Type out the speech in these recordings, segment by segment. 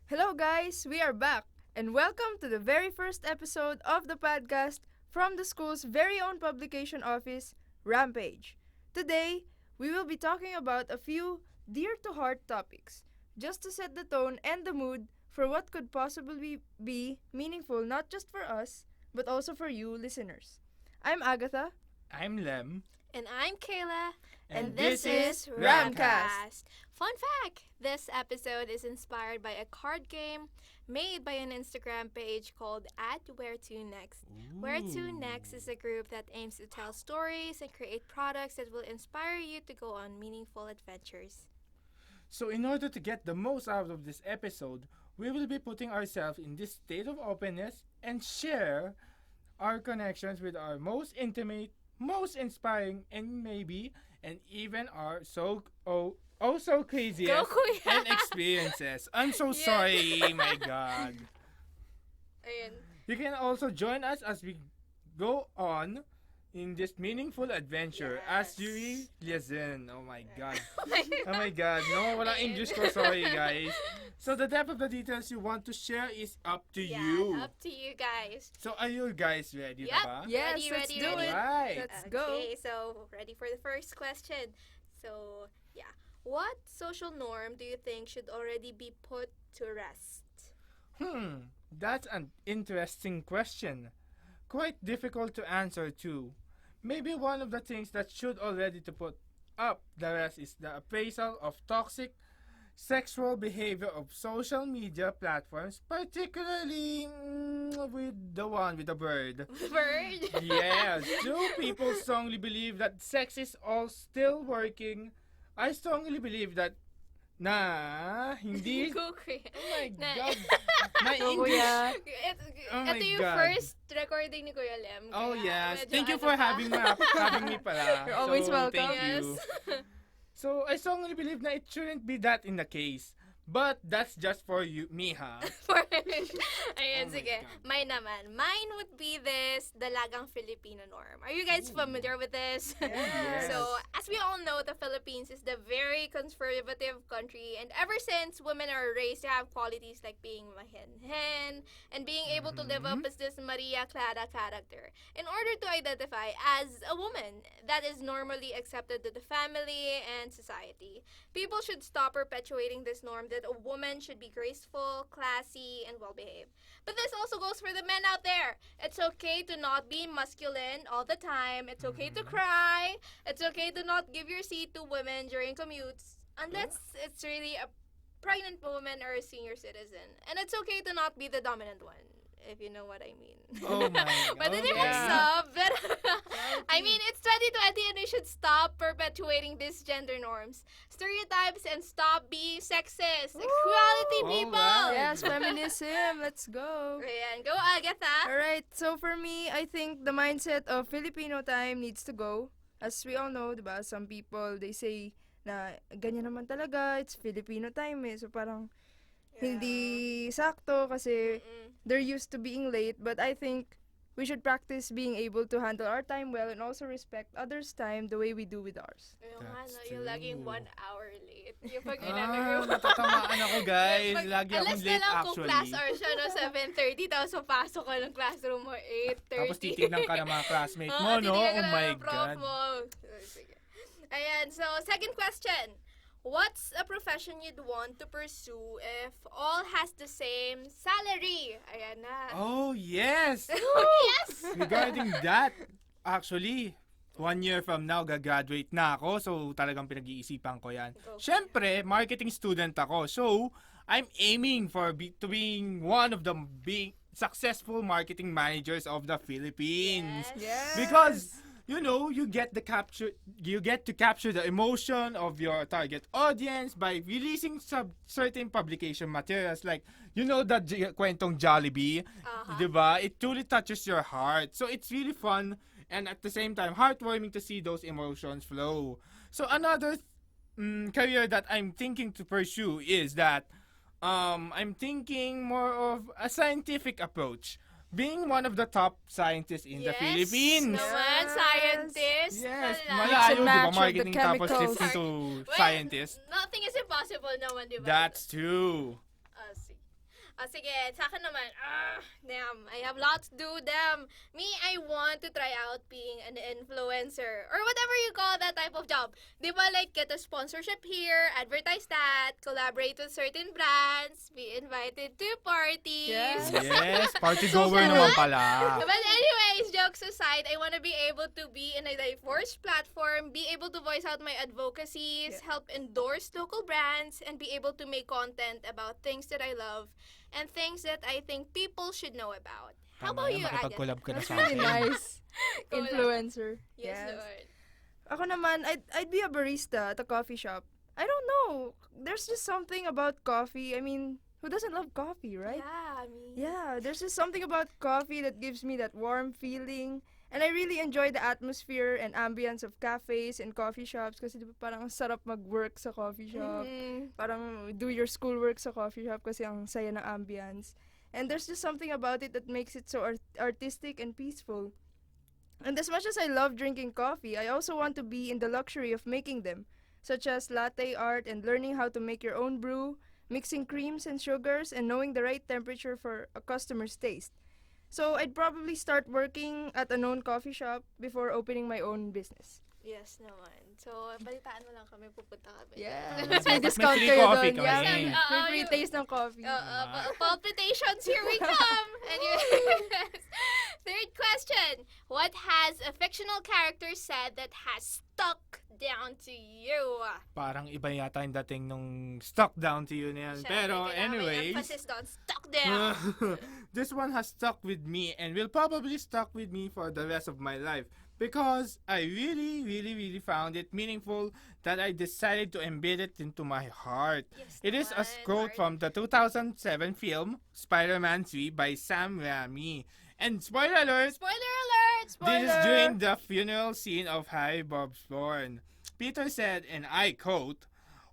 Hello, guys, we are back, and welcome to the very first episode of the podcast from the school's very own publication office, Rampage. Today, we will be talking about a few dear to heart topics, just to set the tone and the mood for what could possibly be meaningful not just for us, but also for you, listeners. I'm Agatha. I'm Lem. And I'm Kayla. And this is RAMCast. Fun fact! This episode is inspired by a card game made by an Instagram page called @WhereToNext. Where2Next is a group that aims to tell stories and create products that will inspire you to go on meaningful adventures. So, in order to get the most out of this episode, we will be putting ourselves in this state of openness and share our connections with our most intimate, most inspiring, and even our so craziest Go, Kuya! and experiences. I'm so Yeah. sorry, my God. Ayun. You can also join us as we go on in this meaningful adventure as you listen. Oh my God. Oh my God. No, walang English ko. Sorry, guys. So the depth of the details you want to share is up to you. Up to you guys. So are you guys ready Yep. ba? Yes, Ready, let's ready, do ready. it. Right. Let's go. Okay, so ready for the first question. So, yeah. What social norm do you think should already be put to rest? That's an interesting question. Quite difficult to answer too. Maybe one of the things that should already to put up the rest is the appraisal of toxic sexual behavior of social media platforms, particularly with the one with the bird. Bird? Yes, do people strongly believe that sex is all still working? I strongly believe that hindi. Go, Kuya. Oh my Na- God. My Go, English. Kuya. Oh my Ito yung God. first recording ni Kuya Lem. Oh kaya yes. medyo Thank you ano for pa. having me pala. You're always welcome. Thank you. So I strongly believe na it shouldn't be that in the case. But that's just for you, me ha. Ayan, Oh my sige. God. Mine naman. Mine would be this dalagang Filipino norm. Are you guys familiar with this? Yes. So, as we all know, the Philippines is the very conservative country, and ever since, women are raised to have qualities like being mahinhin and being able to live up as this Maria Clara character in order to identify as a woman that is normally accepted to the family and society. People should stop perpetuating this norm that a woman should be graceful, classy, and well-behaved. But this also goes for the men out there. It's okay to not be masculine all the time. It's okay to cry. It's okay to not give your seat to women during commutes unless it's really a pregnant woman or a senior citizen. And it's okay to not be the dominant one, if you know what I mean. Oh my But God. hindi mo stop. But I mean, it's 2020 and we should stop perpetuating these gender norms, stereotypes, and stop being sexist. Equality, people! Alright. Yes, feminism. Let's go. Ayan, go Agatha. Alright, so for me, I think the mindset of Filipino time needs to go. As we all know, diba, some people, they say na ganyan naman talaga, it's Filipino time eh. So parang hindi sakto kasi they're used to being late. But I think we should practice being able to handle our time well and also respect others' time the way we do with ours. Yung That's ano, yung laging true. 1 hour late. Yung pag ginagawa. Natatamaan ako guys. Pag- Lagi akong alas na late lang kung actually. class hours siya, no, 7:30, tapos papasok ka ng classroom mo, 8:30. Tapos titignan ka ng mga classmate Oo, mo, no? titignan ka Oh na my ng prof God. mo. Sige. Ayan, so second question. What's a profession you'd want to pursue if all has the same salary? Ayan na. Oh, yes! Yes! Regarding that, actually, 1 year from now, gagraduate na ako. So, talagang pinag-iisipan ko yan. Go. Siyempre, marketing student ako. So, I'm aiming to being one of the big successful marketing managers of the Philippines. Yes. Because you know, you get to capture the emotion of your target audience by releasing certain publication materials like, you know, the kwentong Jollibee, Uh-huh. diba? It truly touches your heart. So it's really fun and at the same time heartwarming to see those emotions flow. So another career that I'm thinking to pursue is that I'm thinking more of a scientific approach. Being one of the top scientists in the Philippines. Naman, scientist. Yes, Wala. malayo, di ba? match with the Marketing tapos chemicals. listening to Well, scientists. Nothing is impossible naman, di ba? That's true. See. Sige, sa akin naman, damn, I have lots to do, damn. Me, I want to try out being an influencer or whatever you call that type of job. Di ba, like, get a sponsorship here, advertise that, collaborate with certain brands, be invited to parties. Yes. Yes, party goer naman pala. But anyways, jokes aside, I want to be able to be in a diverse platform, be able to voice out my advocacies, help endorse local brands, and be able to make content about things that I love and things that I think people should know about. How about you, Agatha? Makipag-collab ka na That's sa really akin. nice. Go Influencer. Yes, Lord. Ako naman, I'd be a barista at a coffee shop. I don't know. There's just something about coffee. I mean, who doesn't love coffee, right? Yeah, I mean. Yeah, there's just something about coffee that gives me that warm feeling. And I really enjoy the atmosphere and ambience of cafes and coffee shops kasi di ba parang ang sarap mag-work sa coffee shop. Mhm. Parang do your schoolwork sa coffee shop kasi ang saya ng ambience. And there's just something about it that makes it so artistic and peaceful. And as much as I love drinking coffee, I also want to be in the luxury of making them, such as latte art and learning how to make your own brew, mixing creams and sugars, and knowing the right temperature for a customer's taste. So I'd probably start working at a known coffee shop before opening my own business. Yes naman. So, balitaan mo lang kami, pupunta kami. Yeah. Mas May may discount free kayo coffee doon. kami. Yeah. Oo, May free yung- taste ng coffee. Palpitations, here we come! Third question. What has a fictional character said that has stuck down to you? Parang iba yata yung dating nung stuck down to you na yan. Pero Syempre, kailangan may anyways, emphasis doon. Stuck down! this one has stuck with me and will probably stuck with me for the rest of my life because I really found it meaningful that I decided to embed it into my heart. Yes It is a naman, quote Mark. from the 2007 film Spider-Man 3 by Sam Raimi. And spoiler alert, Spoiler alert! this is during the funeral scene of Harry Osborn. Peter said, and I quote,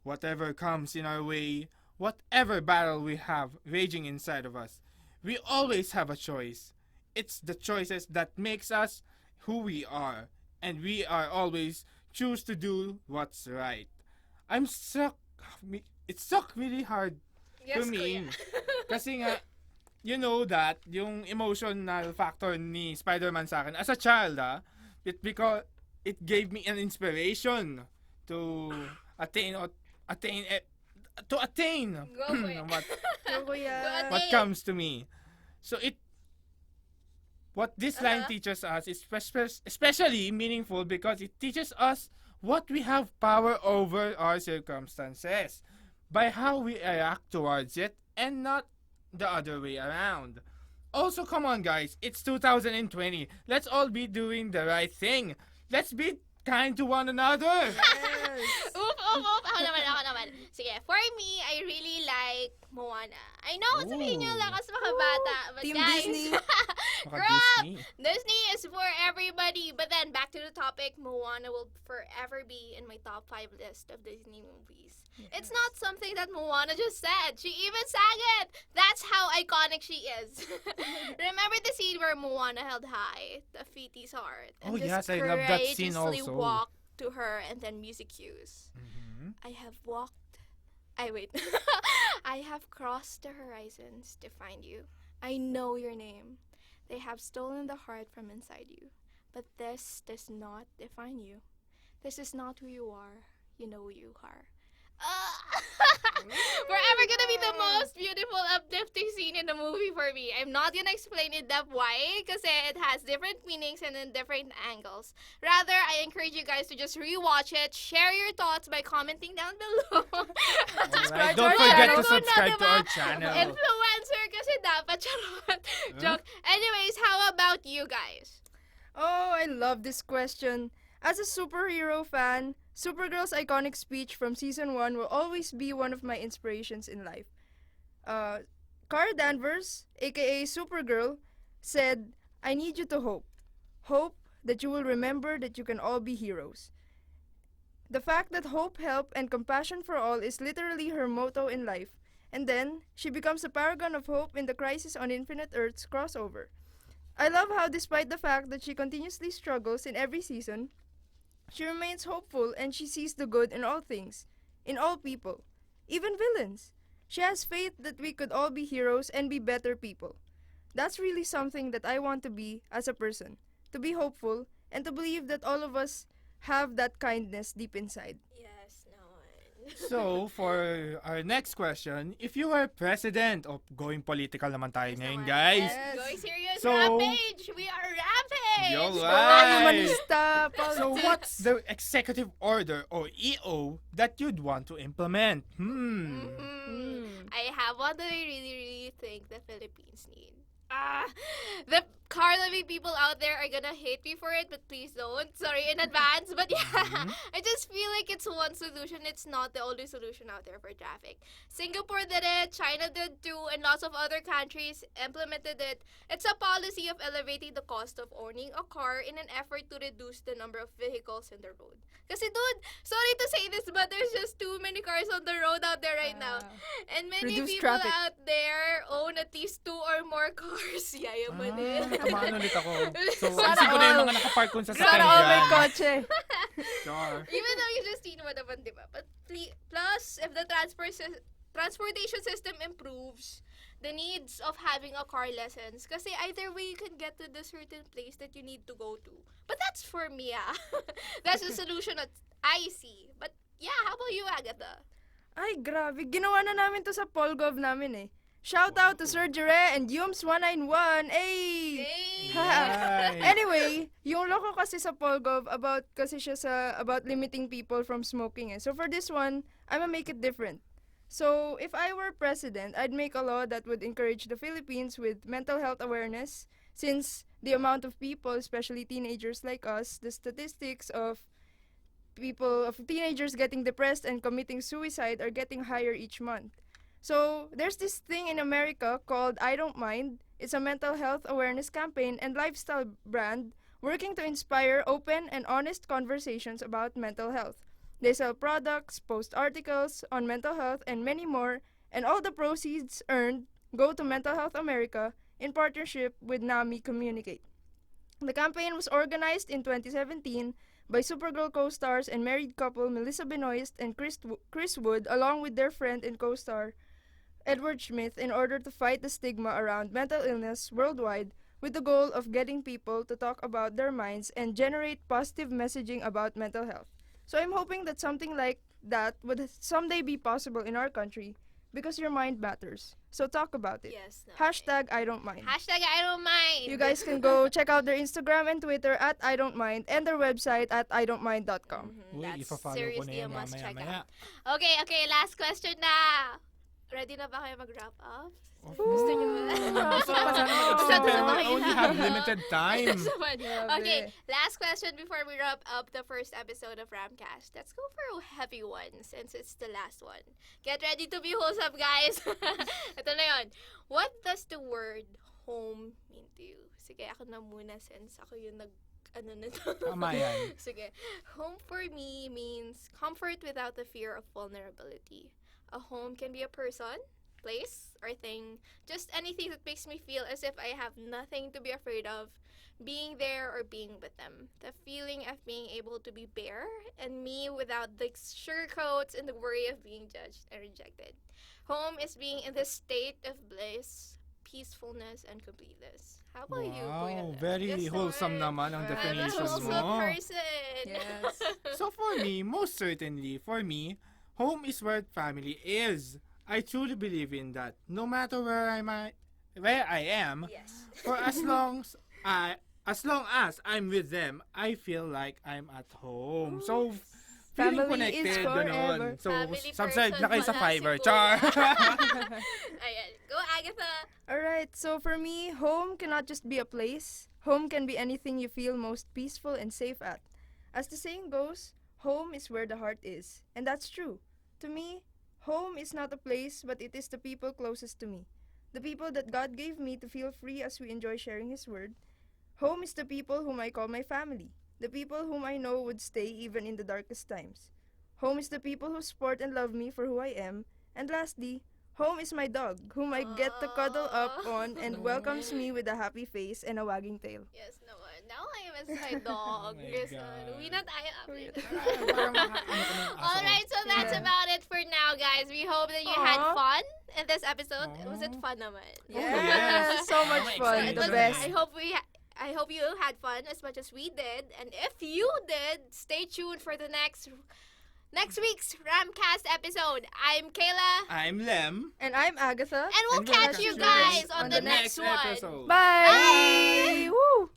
"Whatever comes in our way, whatever battle we have raging inside of us, we always have a choice. It's the choices that makes us who we are, and we are always choose to do what's right." I'm stuck. It stuck really hard Yes, to me. kuya. Kasi nga, you know that, yung emotional factor ni Spider-Man sa akin, as a child, because it gave me an inspiration to attain Go for it. what Go, kuya. what comes to me. So what this line Uh-huh. teaches us is especially meaningful because it teaches us what we have power over our circumstances by how we react towards it and not the other way around. Also, come on guys, it's 2020. Let's all be doing the right thing. Let's be kind to one another. Yes. Oop. Ako naman. Sige, for me, I really like Moana. I know, sabihin niyo Ooh. lakas mga bata. But Team guys, Disney. Baka Girl! Disney. Disney is for everybody. But then, back to the topic, Moana will forever be in my top 5 list of Disney movies. It's not something that Moana just said. She even sang it. That's how iconic she is. Remember the scene where Moana held high the Fiti's heart and Oh, just yes, I love that scene courageously also. walked to her and then music cues. Mhm. I have walked. Wait. I have crossed the horizons to find you. I know your name. They have stolen the heart from inside you. But this does not define you. This is not who you are. You know who you are. Forever gonna be the most beautiful, uplifting scene in the movie for me. I'm not gonna explain it that way because it has different meanings and in different angles. Rather, I encourage you guys to just rewatch it, share your thoughts by commenting down below. Alright, to don't our forget to channel. subscribe to our Diba? channel. Influencer kasi dapat charot. Joke. Anyways, how about you guys? Oh, I love this question. As a superhero fan, Supergirl's iconic speech from season 1 will always be one of my inspirations in life. Kara Danvers, aka Supergirl, said, "I need you to hope. Hope that you will remember that you can all be heroes." The fact that hope, help, and compassion for all is literally her motto in life. And then, she becomes a paragon of hope in the Crisis on Infinite Earths crossover. I love how despite the fact that she continuously struggles in every season, she remains hopeful and she sees the good in all things, in all people, even villains. She has faith that we could all be heroes and be better people. That's really something that I want to be as a person. To be hopeful and to believe that all of us have that kindness deep inside. Yes, naman. So, for our next question, if you were president of going political naman tayo Yes ngayon, naman. guys. Yes. Going serious, So- Rampage! We are Rampage! Yo, Oh, right. humanista, So, politics. what's the executive order or EO that you'd want to implement? I have one that I really, really think the Philippines need. The car-loving people out there are gonna hate me for it, but please don't. Sorry in advance. But yeah, I just feel like it's one solution. It's not the only solution out there for traffic. Singapore did it, China did too, and lots of other countries implemented it. It's a policy of elevating the cost of owning a car in an effort to reduce the number of vehicles in the road. Kasi dude, sorry to say this, but there's just too many cars on the road out there right now. And many Reduce people traffic. out there own at least 2 or more cars. Yayaman Tamaan ulit ako. So, Sana isip ko na yung all. mga nakapark kung sa Sana sakyan all may dyan. kotse. Char. Even though you just need mo naman, di ba? But plus, if the transportation system improves, the needs of having a car lessens. Kasi either way, you can get to the certain place that you need to go to. But that's for me, That's the solution that I see. But yeah, how about you, Agatha? Ay, grabe. Ginawa na namin to sa Polgov namin eh. Shout out to Sir Jure and Yums191. Ay! Hey! Right. Anyway, yung loko kasi sa Polgov about limiting people from smoking eh. So for this one, I'ma make it different. So if I were president, I'd make a law that would encourage the Philippines with mental health awareness, since the amount of people, especially teenagers like us, the statistics of teenagers getting depressed and committing suicide are getting higher each month. So, there's this thing in America called I Don't Mind. It's a mental health awareness campaign and lifestyle brand working to inspire open and honest conversations about mental health. They sell products, post articles on mental health, and many more, and all the proceeds earned go to Mental Health America in partnership with NAMI Communicate. The campaign was organized in 2017 by Supergirl co-stars and married couple Melissa Benoist and Chris Wood, along with their friend and co-star Edward Smith, in order to fight the stigma around mental illness worldwide, with the goal of getting people to talk about their minds and generate positive messaging about mental health. So I'm hoping that something like that would someday be possible in our country, because your mind matters. So talk about it. Yes. No, Hashtag I don't mind. Hashtag I don't mind. You guys can go check out their Instagram and Twitter at I don't mind and their website at idon'tmind.com. Uy, That's ipa-follow ko na seriously a yan must check mamaya-maya. out. Okay, last question na. Ready na ba kayo mag-wrap up? Of Gusto niyo ba? Gusto pa sana mag-stop, Gusto pero ba we kayo only na? have limited time. Gusto ba niyo? Grabe. Okay, last question before we wrap up the first episode of RAMCast. Let's go for a heavy one since it's the last one. Get ready to be wholesome, guys. Ito na yun. What does the word home mean to you? Sige, ako na muna since ako yung ano na to. Tama yan. Sige. Home for me means comfort without the fear of vulnerability. A home can be a person, place, or thing. Just anything that makes me feel as if I have nothing to be afraid of being there or being with them. The feeling of being able to be bare and me without the sugarcoats and the worry of being judged and rejected. Home is being in this state of bliss, peacefulness, and completeness. How about you, Kuya? Wow, very Yes, wholesome naman ang I'm a I'm a definition wholesome mo. person. Yes. So for me, most certainly, for me, home is where family is. I truly believe in that. No matter where I am, Yes. for as long as I'm with them, I feel like I'm at home. So feeling Family is connected, forever. ganun. So Family subscribe person na kayo sa pala si Fiverr. Kuya. Char! Ayan. Go, Agatha. Alright, so for me, home cannot just be a place. Home can be anything you feel most peaceful and safe at. As the saying goes, home is where the heart is. And that's true. To me, home is not a place, but it is the people closest to me. The people that God gave me to feel free as we enjoy sharing His Word. Home is the people whom I call my family. The people whom I know would stay even in the darkest times. Home is the people who support and love me for who I am. And lastly, Home is my dog, whom I get to cuddle up on and welcomes me with a happy face and a wagging tail. Yes, naman. Now I miss my dog. my Yes, God. we not I up. Parang Alright, so that's Yeah. about it for now, guys. We hope that you had Aw. fun in this episode. Was it Aw. fun naman? Yes, so much I'm fun. excited. The But best. I hope you had fun as much as we did. And if you did, stay tuned for the next week's RAMCast episode. I'm Kayla. I'm Lem. And I'm Agatha. And we'll And we'll catch catch you you guys guys on on the the next one. episode. Bye! Woo!